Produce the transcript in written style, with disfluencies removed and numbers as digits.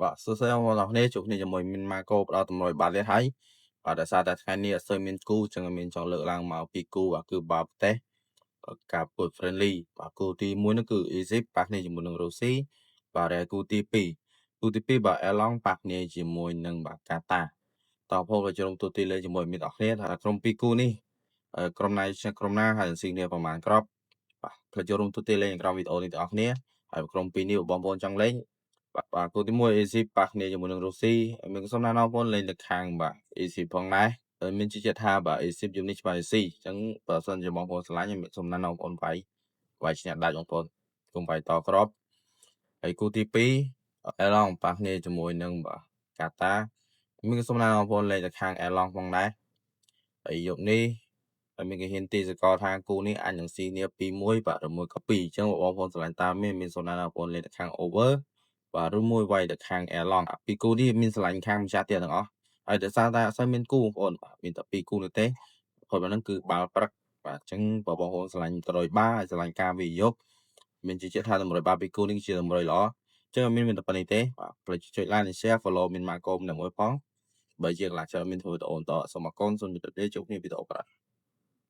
បាទសួស្តីបងប្អូនអរគ្នាជួបគ្នាជាមួយមីនម៉ាកូផ្ដល់តម្រុយបាទទៀតហើយបាទដោយសារតែថ្ងៃនេះអត់សូវមានគូចឹងមានចង់លើកឡើងមកពីគូបាទគឺបាល់ប្រទេសការប្រកួត friendly បាទគូទី1នោះគឺអ៊ីស៊ីបប៉ះគ្នាជាមួយនឹងរុស្ស៊ីបាទហើយគូទី2បាទអេឡង់ប៉ះគ្នាជាមួយនឹងបាទកាតាតោះផងក៏ចូលរួមទូទីលេងជាមួយមិត្តអរគ្នាថាក្រុមពីរគូនេះក្រុមណាឈ្នះក្រុមណាហើយស៊ីគ្នាប្រមាណគ្រាប់បាទក៏ចូលរួមទូទីលេងក្នុងវីដេអូនេះទាំងអស់គ្នាហើយក្រុមពីរនេះបងប្អូនចង់លេងបាទគូទី1អេស៊ីប៉ះគ្នាជាមួយនឹងរុស្ស៊ីមានសុំណាបងប្អូនលេងទៅខាងបាទអេស៊ីផងដែរមានជឿជាក់ថាបាទអេស៊ីជំនាញច្បាស់អេស៊ីអញ្ចឹងបើសិនជាបងប្អូនឆ្លាញ់មានសុំណាបងប្អូនវាយឈ្នះដាច់បងប្អូនគុំវាយតក្របហើយគូទី2អេឡង់ប៉ះគ្នាជាមួយនឹងបាទកាតាមានសុំណាបងប្អូនលេងទៅខាងអេឡង់ផងដែរហើយយប់នេះហើយមានគេហ៊ានទីសកលថាគូនេះអាចនឹងស៊ីគ្នា2-1បាទឬមួយក៏2អញ្ចឹងបងប្អូនឆ្លាញ់តាមមានសុំណាបងប្អូនលេងទៅខាង over បាទឬមួយវាយទៅខាងអេឡង់ពីគូនេះមានឆ្លាញ់ខាងម្ចាស់ទៀតទាំងអស់ហើយដោយសារតែអត់សូវមានគូបងប្អូនមានតែ2គូនោះទេព្រោះហ្នឹងគឺបាល់ព្រឹកបាទអញ្ចឹងបងប្អូនឆ្លាញ់100បាល់ហើយឆ្លាញ់ការវាយប់មានជឿជាក់ថា100បាល់ពីគូនេះជា100ល្អអញ្ចឹងមានតែប៉ុណ្្នេះទេបាទផ្លេចចុច like និង share follow មានម៉ាកូមតែមួយផងបើជាកន្លះច្រើនមានធ្វើវីដេអូបន្តសូមអរគុណសូមជម្រាបលាជួបគ្នាវីដេអូក្រោយ